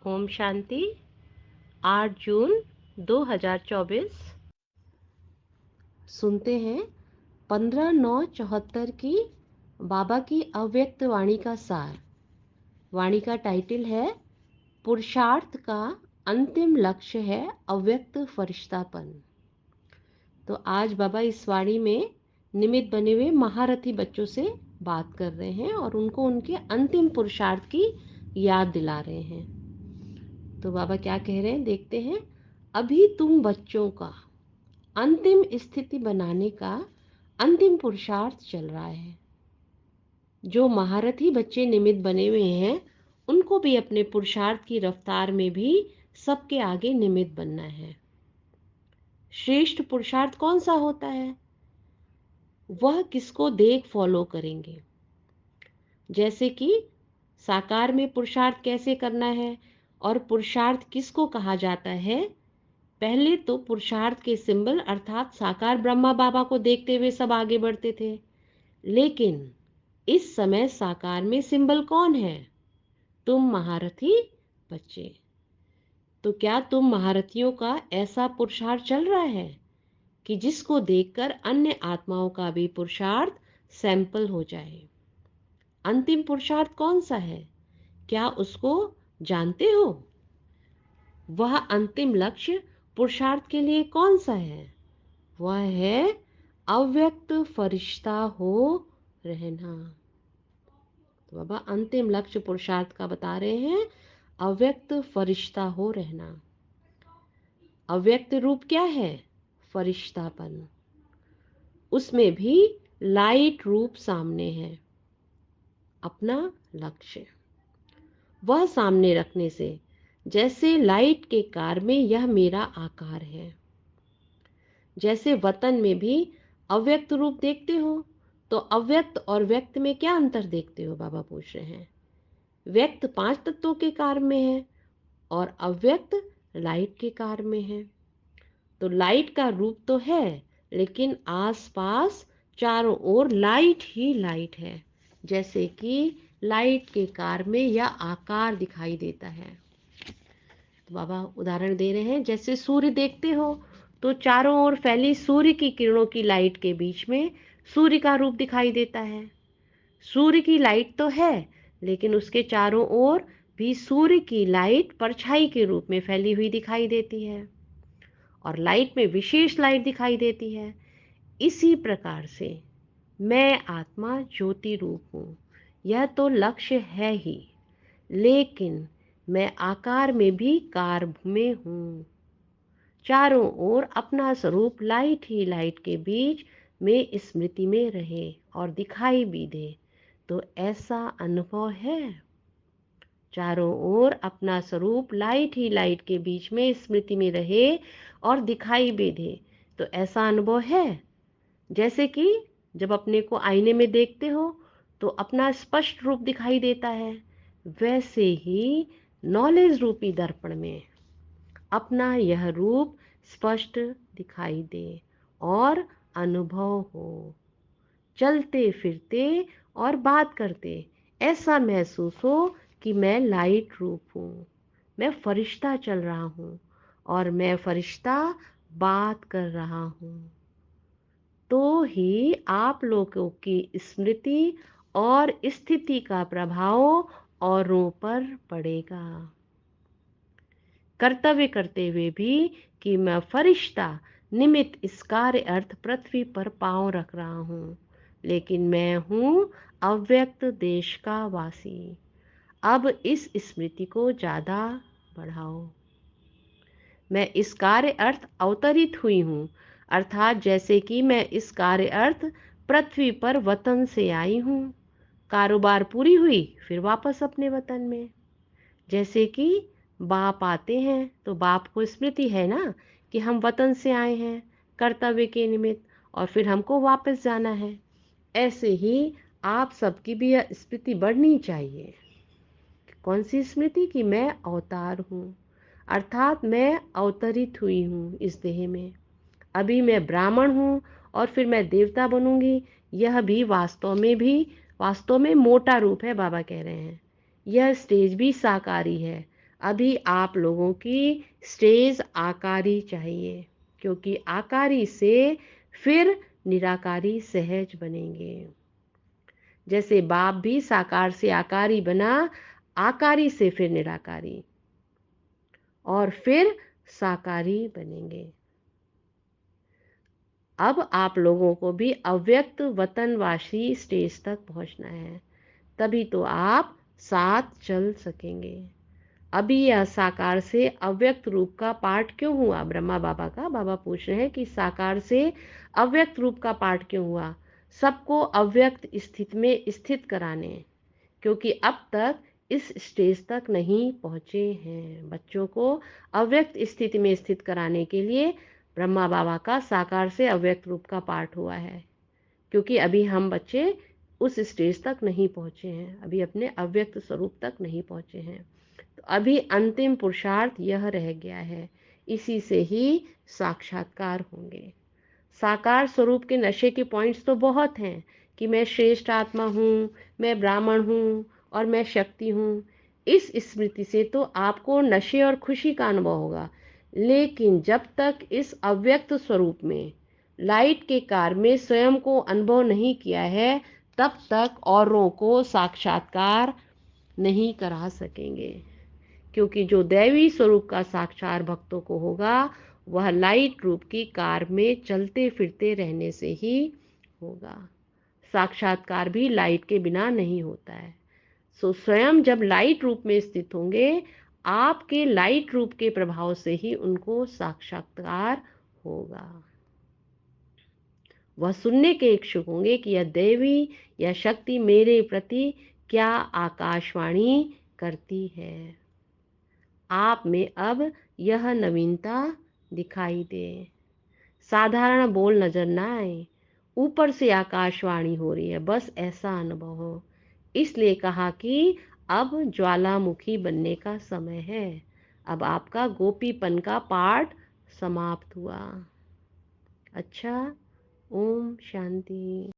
ओम शांति। 8 जून 2024। सुनते हैं 15/9/74 की बाबा की अव्यक्त वाणी का सार। वाणी का टाइटल है पुरुषार्थ का अंतिम लक्ष्य है अव्यक्त फरिश्तापन। तो आज बाबा इस वाणी में निमित्त बने हुए महारथी बच्चों से बात कर रहे हैं और उनको उनके अंतिम पुरुषार्थ की याद दिला रहे हैं। तो बाबा क्या कह रहे हैं देखते हैं। अभी तुम बच्चों का अंतिम स्थिति बनाने का अंतिम पुरुषार्थ चल रहा है। जो महारथी बच्चे निमित्त बने हुए हैं उनको भी अपने पुरुषार्थ की रफ्तार में भी सबके आगे निमित्त बनना है। श्रेष्ठ पुरुषार्थ कौन सा होता है? वह किसको देख फॉलो करेंगे। जैसे कि साकार में पुरुषार्थ कैसे करना है और पुरुषार्थ किसको कहा जाता है। पहले तो पुरुषार्थ के सिंबल अर्थात साकार ब्रह्मा बाबा को देखते हुए सब आगे बढ़ते थे, लेकिन इस समय साकार में सिंबल कौन है? तुम महारथी बच्चे। तो क्या तुम महारथियों का ऐसा पुरुषार्थ चल रहा है कि जिसको देखकर अन्य आत्माओं का भी पुरुषार्थ सैंपल हो जाए? अंतिम पुरुषार्थ कौन सा है? क्या उसको जानते हो? वह अंतिम लक्ष्य पुरुषार्थ के लिए कौन सा है? वह है अव्यक्त फरिश्ता हो रहना। तो बाबा अंतिम लक्ष्य पुरुषार्थ का बता रहे हैं, अव्यक्त फरिश्ता हो रहना। अव्यक्त रूप क्या है? फरिश्तापन। उसमें भी लाइट रूप सामने है। अपना लक्ष्य वह सामने रखने से जैसे लाइट के कार में यह मेरा आकार है। जैसे वतन में भी अव्यक्त रूप देखते हो, तो अव्यक्त और व्यक्त में क्या अंतर देखते हो? बाबा पूछ रहे हैं। व्यक्त 5 तत्वों के कार में है और अव्यक्त लाइट के कार में है। तो लाइट का रूप तो है, लेकिन आसपास चारों ओर लाइट ही लाइट है। जैसे कि लाइट के कार में यह आकार दिखाई देता है। तो बाबा उदाहरण दे रहे हैं, जैसे सूर्य देखते हो तो चारों ओर फैली सूर्य की किरणों की लाइट के बीच में सूर्य का रूप दिखाई देता है। सूर्य की लाइट तो है, लेकिन उसके चारों ओर भी सूर्य की लाइट परछाई के रूप में फैली हुई दिखाई देती है और लाइट में विशेष लाइट दिखाई देती है। इसी प्रकार से मैं आत्मा ज्योति रूप हूँ। यह तो लक्ष्य है ही, लेकिन मैं आकार में भी कार में हूँ। चारों ओर अपना स्वरूप लाइट ही लाइट के बीच में स्मृति में रहे और दिखाई भी दे, तो ऐसा अनुभव है। चारों ओर अपना स्वरूप लाइट ही लाइट के बीच में स्मृति में रहे और दिखाई भी दे, तो ऐसा अनुभव है। जैसे कि जब अपने को आईने में देखते हो तो अपना स्पष्ट रूप दिखाई देता है, वैसे ही नॉलेज रूपी दर्पण में अपना यह रूप स्पष्ट दिखाई दे और अनुभव हो। चलते फिरते और बात करते ऐसा महसूस हो कि मैं लाइट रूप हूँ, मैं फरिश्ता चल रहा हूँ और मैं फरिश्ता बात कर रहा हूँ। तो ही आप लोगों की स्मृति और स्थिति का प्रभाव औरों पर पड़ेगा। कर्तव्य करते हुए भी कि मैं फरिश्ता निमित्त इस कार्य अर्थ पृथ्वी पर पांव रख रहा हूँ, लेकिन मैं हूँ अव्यक्त देश का वासी। अब इस स्मृति को ज़्यादा बढ़ाओ। मैं इस कार्य अर्थ अवतरित हुई हूँ, अर्थात जैसे कि मैं इस कार्य अर्थ पृथ्वी पर वतन से आई हूँ। कारोबार पूरी हुई फिर वापस अपने वतन में। जैसे कि बाप आते हैं तो बाप को स्मृति है ना कि हम वतन से आए हैं कर्तव्य के निमित्त और फिर हमको वापस जाना है। ऐसे ही आप सबकी भी यह स्मृति बढ़नी चाहिए। कौन सी स्मृति? कि मैं अवतार हूँ, अर्थात मैं अवतरित हुई हूँ इस देह में। अभी मैं ब्राह्मण हूँ और फिर मैं देवता बनूंगी। यह भी वास्तव में मोटा रूप है। बाबा कह रहे हैं यह स्टेज भी साकारी है, अभी आप लोगों की स्टेज आकारी चाहिए, क्योंकि आकारी से फिर निराकारी सहज बनेंगे। जैसे बाप भी साकार से आकारी बना, आकारी से फिर निराकारी, और फिर साकारी बनेंगे। अब आप लोगों को भी अव्यक्त वतनवासी स्टेज तक पहुंचना है, तभी तो आप साथ चल सकेंगे। अभी यह साकार से अव्यक्त रूप का पाठ क्यों हुआ? ब्रह्मा बाबा का बाबा पूछ रहे हैं कि साकार से अव्यक्त रूप का पाठ क्यों हुआ? सबको अव्यक्त स्थिति में स्थित कराने, क्योंकि अब तक इस स्टेज तक नहीं पहुँचे हैं। बच्चों को अव्यक्त स्थिति में स्थित कराने के लिए ब्रह्मा बाबा का साकार से अव्यक्त रूप का पाठ हुआ है, क्योंकि अभी हम बच्चे उस स्टेज तक नहीं पहुँचे हैं, अभी अपने अव्यक्त स्वरूप तक नहीं पहुँचे हैं। तो अभी अंतिम पुरुषार्थ यह रह गया है, इसी से ही साक्षात्कार होंगे। साकार स्वरूप के नशे के पॉइंट्स तो बहुत हैं कि मैं श्रेष्ठ आत्मा हूँ, मैं ब्राह्मण हूँ और मैं शक्ति हूँ। इस स्मृति से तो आपको नशे और खुशी का अनुभव होगा, लेकिन जब तक इस अव्यक्त स्वरूप में लाइट के कार में स्वयं को अनुभव नहीं किया है, तब तक औरों को साक्षात्कार नहीं करा सकेंगे। क्योंकि जो दैवी स्वरूप का साक्षात भक्तों को होगा, वह लाइट रूप की कार में चलते फिरते रहने से ही होगा। साक्षात्कार भी लाइट के बिना नहीं होता है। सो स्वयं जब लाइट रूप में स्थित होंगे, आपके लाइट रूप के प्रभाव से ही उनको साक्षात्कार होगा। वह सुनने के इच्छुक होंगे कि यह देवी या शक्ति मेरे प्रति क्या आकाशवाणी करती है। आप में अब यह नवीनता दिखाई दे। साधारण बोल नजर ना आए, ऊपर से आकाशवाणी हो रही है, बस ऐसा अनुभव हो। इसलिए कहा कि अब ज्वालामुखी बनने का समय है। अब आपका गोपीपन का पाठ समाप्त हुआ। अच्छा, ओम शांति।